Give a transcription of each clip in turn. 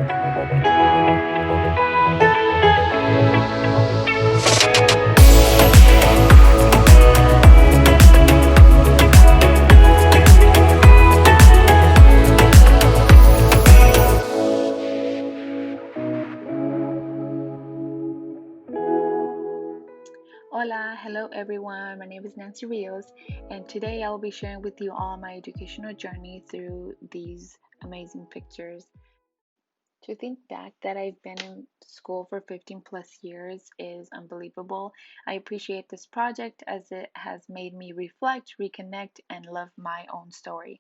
Hola, hello everyone. My name is Nancy Rios, and today I'll be sharing with you all my educational journey through these amazing pictures. To think back that I've been in school for 15 plus years is unbelievable. I appreciate this project as it has made me reflect, reconnect, and love my own story.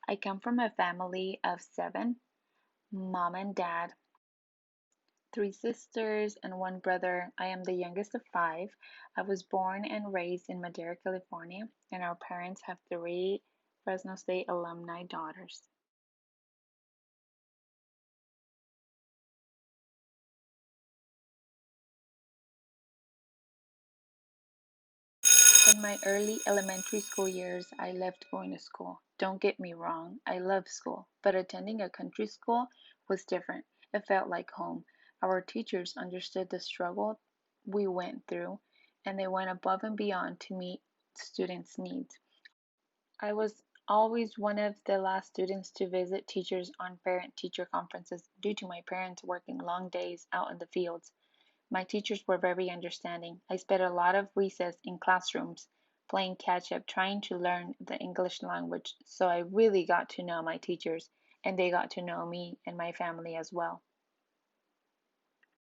I come from a family of seven: mom and dad, three sisters, and one brother. I am the youngest of five. I was born and raised in Madera, California, and our parents have three Fresno State alumni daughters. In my early elementary school years, I loved going to school. Don't get me wrong, I love school, but attending a country school was different. It felt like home. Our teachers understood the struggle we went through, and they went above and beyond to meet students' needs. I was always one of the last students to visit teachers on parent teacher conferences due to my parents working long days out in the fields. My teachers were very understanding. I spent a lot of recess in classrooms playing catch up, trying to learn the English language, so I really got to know my teachers, and they got to know me and my family as well.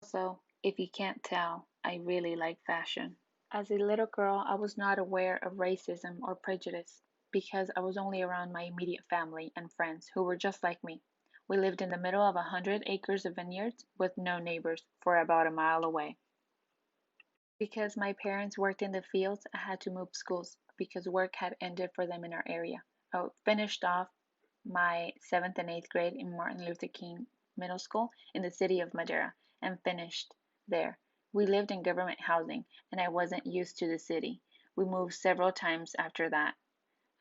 Also, if you can't tell, I really like fashion. As a little girl, I was not aware of racism or prejudice because I was only around my immediate family and friends who were just like me. We lived in the middle of 100 acres of vineyards with no neighbors for about a mile away. Because my parents worked in the fields, I had to move schools because work had ended for them in our area. I finished off my 7th and 8th grade in Martin Luther King Middle School in the city of Madera and finished there. We lived in government housing and I wasn't used to the city. We moved several times after that.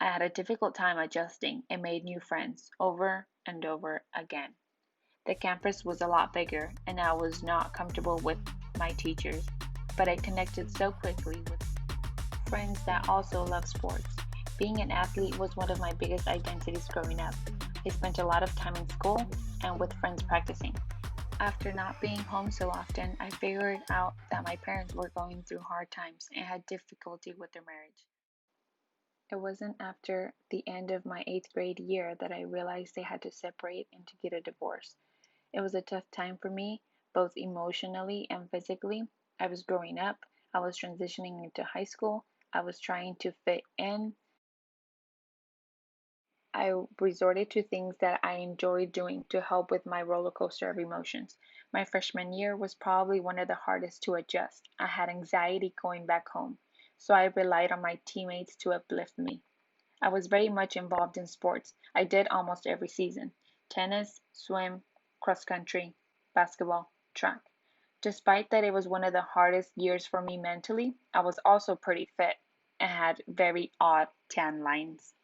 I had a difficult time adjusting and made new friends over and over again. The campus was a lot bigger and I was not comfortable with my teachers, but I connected so quickly with friends that also love sports. Being an athlete was one of my biggest identities growing up. I spent a lot of time in school and with friends practicing. After not being home so often, I figured out that my parents were going through hard times and had difficulty with their marriage. It wasn't after the end of my 8th grade year that I realized they had to separate and to get a divorce. It was a tough time for me, both emotionally and physically. I was growing up, I was transitioning into high school, I was trying to fit in. I resorted to things that I enjoyed doing to help with my roller coaster of emotions. My freshman year was probably one of the hardest to adjust. I had anxiety going back home, so I relied on my teammates to uplift me. I was very much involved in sports. I did almost every season: tennis, swim, cross country, basketball, track. Despite that it was one of the hardest years for me mentally, I was also pretty fit and had very odd tan lines.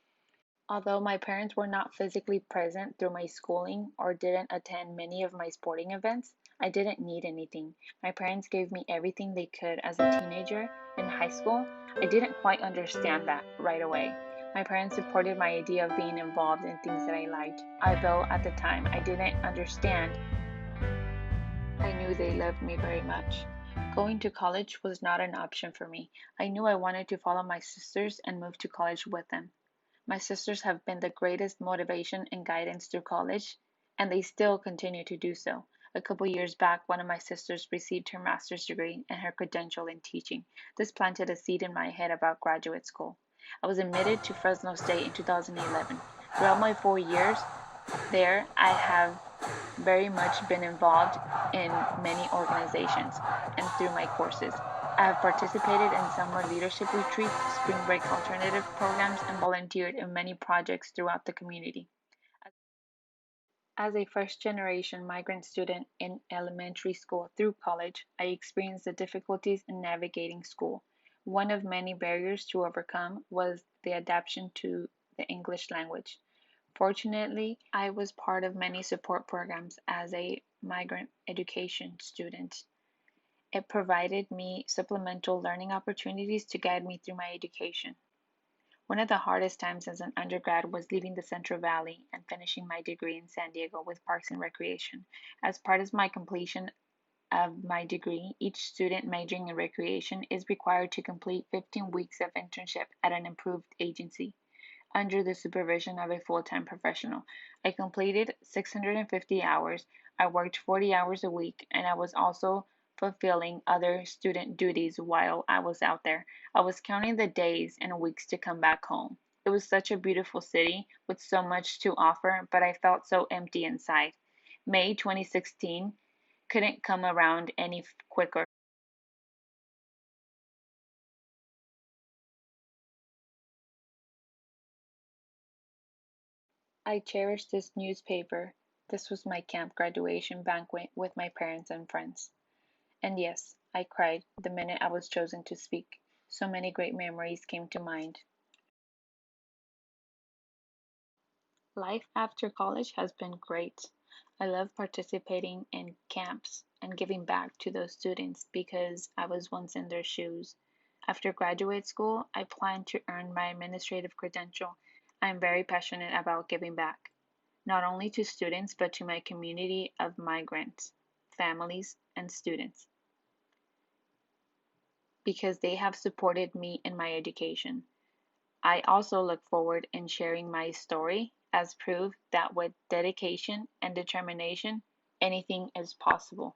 Although my parents were not physically present through my schooling or didn't attend many of my sporting events, I didn't need anything. My parents gave me everything they could as a teenager. In high school, I didn't quite understand that right away. My parents supported my idea of being involved in things that I liked, although at the time I didn't understand. I knew they loved me very much. Going to college was not an option for me. I knew I wanted to follow my sisters and move to college with them. My sisters have been the greatest motivation and guidance through college, and they still continue to do so. A couple years back, one of my sisters received her master's degree and her credential in teaching. This planted a seed in my head about graduate school. I was admitted to Fresno State in 2011. Throughout my 4 years there, I have very much been involved in many organizations and through my courses. I have participated in summer leadership retreats, spring break alternative programs, and volunteered in many projects throughout the community. As a first generation migrant student in elementary school through college, I experienced the difficulties in navigating school. One of many barriers to overcome was the adaptation to the English language. Fortunately, I was part of many support programs as a migrant education student. It provided me supplemental learning opportunities to guide me through my education. One of the hardest times as an undergrad was leaving the Central Valley and finishing my degree in San Diego with Parks and Recreation. As part of my completion of my degree, each student majoring in recreation is required to complete 15 weeks of internship at an approved agency under the supervision of a full-time professional. I completed 650 hours. I worked 40 hours a week, and I was also fulfilling other student duties while I was out there. I was counting the days and weeks to come back home. It was such a beautiful city with so much to offer, but I felt so empty inside. May 2016 couldn't come around any quicker. I cherished this newspaper. This was my camp graduation banquet with my parents and friends. And yes, I cried the minute I was chosen to speak. So many great memories came to mind. Life after college has been great. I love participating in camps and giving back to those students because I was once in their shoes. After graduate school, I plan to earn my administrative credential. I am very passionate about giving back, not only to students but to my community of migrants, families, and students, because they have supported me in my education. I also look forward in sharing my story as proof that with dedication and determination, anything is possible.